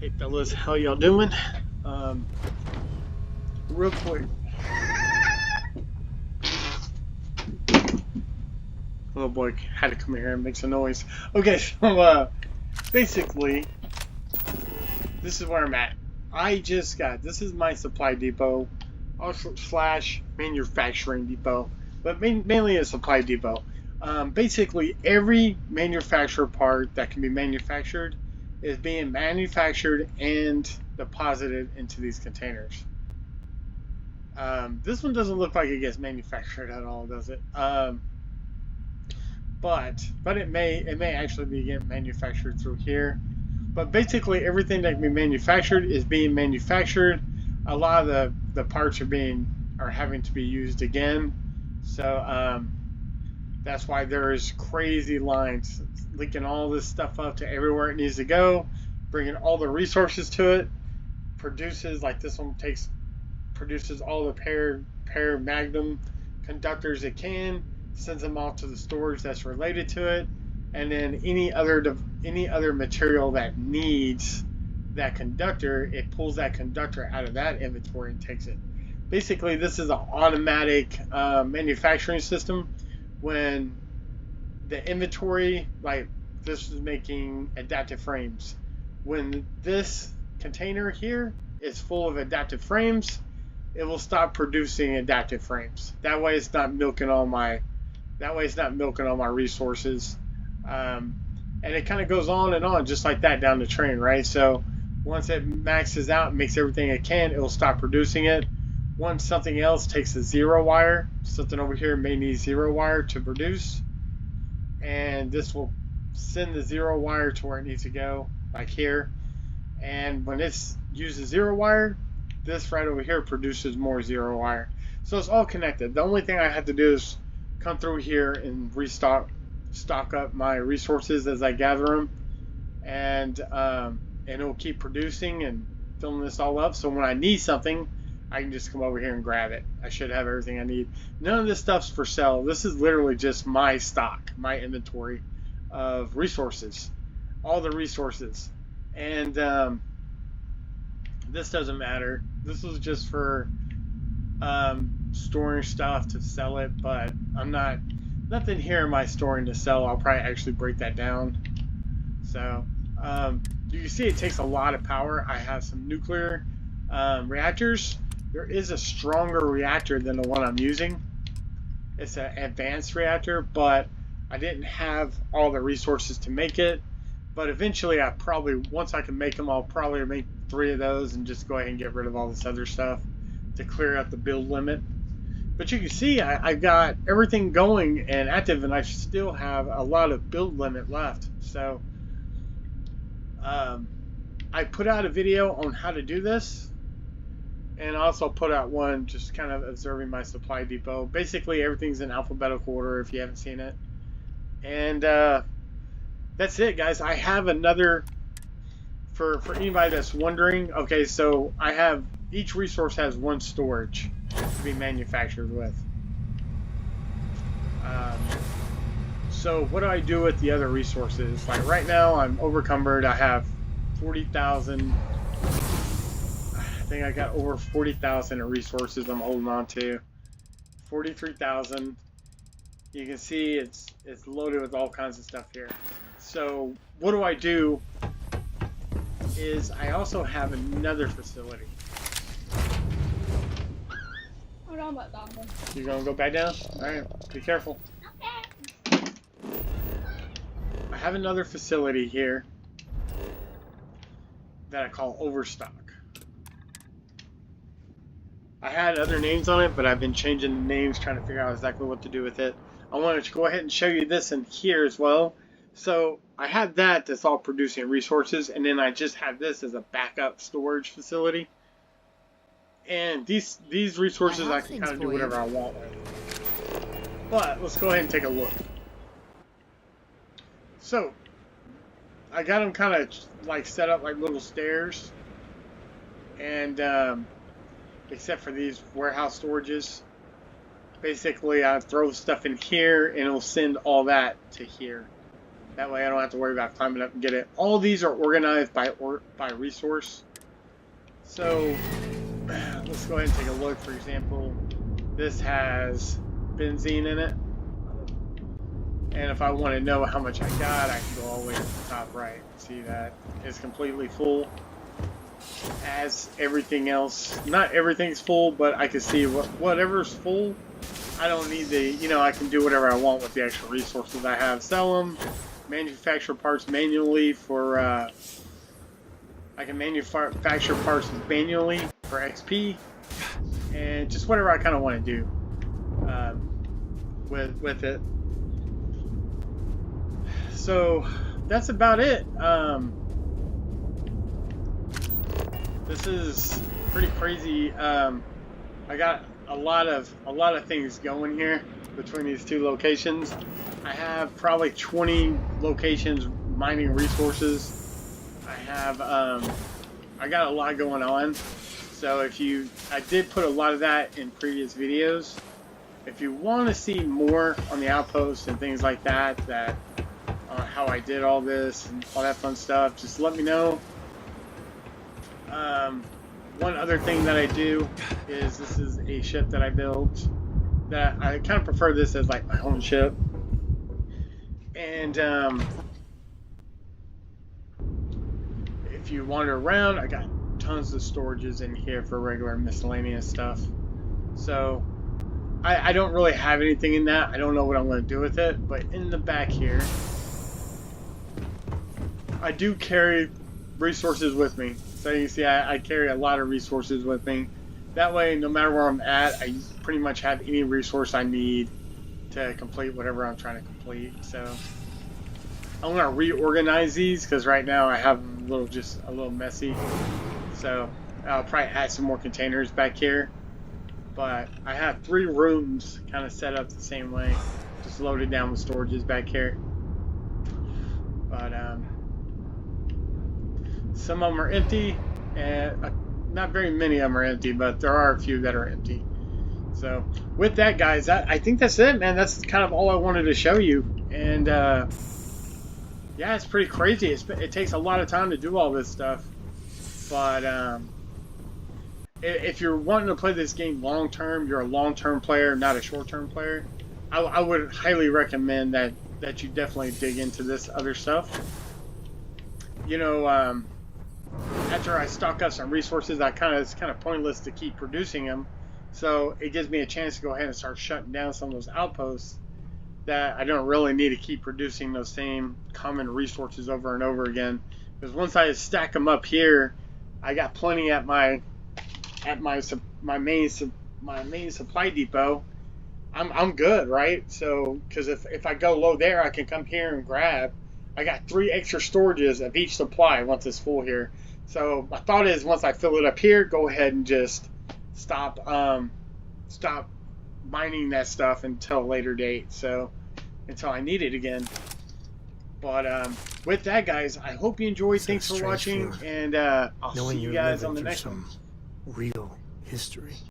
Hey fellas, how y'all doing? Um, Real quick. Little boy had to come here and make some noise. Okay, so basically, this is where I'm at. This is my supply depot, also slash manufacturing depot, but mainly a supply depot. Basically, every manufacturer part that can be manufactured is being manufactured and deposited into these containers. This one doesn't look like it gets manufactured at all, does it? But it may actually be getting manufactured through here. But basically, everything that can be manufactured is being manufactured. A lot of the parts are having to be used again. So that's why there's crazy lines linking all this stuff up to everywhere it needs to go, bringing all the resources to it. Produces like this one produces all the pair magnum conductors it can, sends them off to the storage that's related to it, and then any other material that needs that conductor, it pulls that conductor out of that inventory and takes it. Basically, this is an automatic manufacturing system. When the inventory, like this is making adaptive frames, when this container here is full of adaptive frames, it will stop producing adaptive frames. That way it's not milking all my resources. And it kind of goes on and on just like that down the train, right? So once it maxes out and makes everything it can, it will stop producing it. Once something else takes a zero wire, something over here may need zero wire to produce, and this will send the zero wire to where it needs to go, like here. And when it's uses zero wire, this right over here produces more zero wire. So it's all connected. The only thing I have to do is come through here and stock up my resources as I gather them, and it will keep producing and filling this all up. So when I need something, I can just come over here and grab it. I should have everything I need. None of this stuff's for sale. This is literally just my stock, my inventory of resources, all the resources. And this doesn't matter. This is just for storing stuff to sell it, but nothing here in my storing to sell. I'll probably actually break that down. So you can see it takes a lot of power. I have some nuclear reactors. There is a stronger reactor than the one I'm using. It's an advanced reactor, but I didn't have all the resources to make it. But eventually, once I can make them, I'll probably make 3 of those and just go ahead and get rid of all this other stuff to clear out the build limit. But you can see I've got everything going and active, and I still have a lot of build limit left. So I put out a video on how to do this, and I also put out one just kind of observing my supply depot. Basically, everything's in alphabetical order if you haven't seen it. And that's it, guys. I have another, for anybody that's wondering. Okay, so each resource has one storage to be manufactured with. So what do I do with the other resources? Like right now, I'm overcumbered. I have 40,000. I think I got over 40,000 in resources I'm holding on to. 43,000. You can see it's loaded with all kinds of stuff here. So what do I do is I also have another facility. Hold on, but Dom. You're gonna go back down? Alright, be careful. Okay. I have another facility here that I call Overstock. I had other names on it, but I've been changing the names, trying to figure out exactly what to do with it. I wanted to go ahead and show you this in here as well. So I have that's all producing resources, and then I just have this as a backup storage facility. And these resources I can kind of do whatever I want with. But let's go ahead and take a look. So I got them kind of like set up like little stairs, and except for these warehouse storages. Basically, I throw stuff in here, and it'll send all that to here. That way I don't have to worry about climbing up and get it. All these are organized by resource. So let's go ahead and take a look. For example, this has benzene in it. And if I want to know how much I got, I can go all the way to the top right. See that it's completely full. As everything else, not everything's full, but I can see whatever's full. I don't need the, you know, I can do whatever I want with the extra resources I have. Sell them, manufacture parts manually for, I can manufacture parts manually for XP, and just whatever I kind of want to do with it. So that's about it. This is pretty crazy. I got a lot of things going here between these two locations. I have probably 20 locations mining resources. I have I got a lot going on. So I did put a lot of that in previous videos. If you want to see more on the Outpost and things like that, how I did all this and all that fun stuff, just let me know. One other thing that I do is this is a ship that I built that I kind of prefer this as like my own ship. And if you wander around, I got tons of storages in here for regular miscellaneous stuff. So I don't really have anything in that. I don't know what I'm going to do with it, but in the back here I do carry resources with me. So you see I carry a lot of resources with me. That way, no matter where I'm at, I pretty much have any resource I need to complete whatever I'm trying to complete. So I'm going to reorganize these because right now I have them just a little messy. So I'll probably add some more containers back here. But I have 3 rooms kind of set up the same way. Just loaded down with storages back here. But some of them are empty, and not very many of them are empty, but there are a few that are empty. So with that, guys, I think that's it, man. That's kind of all I wanted to show you. And yeah, it's pretty crazy. It takes a lot of time to do all this stuff. But if you're wanting to play this game long term, you're a long term player, not a short term player, I would highly recommend that you definitely dig into this other stuff. You know, after I stock up some resources, it's kind of pointless to keep producing them. So it gives me a chance to go ahead and start shutting down some of those outposts that I don't really need to keep producing those same common resources over and over again. Because once I stack them up here, I got plenty at my main supply depot. I'm good, right? So because if I go low there, I can come here and grab. I got 3 extra storages of each supply once it's full here. So my thought is once I fill it up here, go ahead and just stop mining that stuff until a later date. So until I need it again. But with that, guys, I hope you enjoyed. Thanks for watching, and I'll see you guys on the next one. Real history.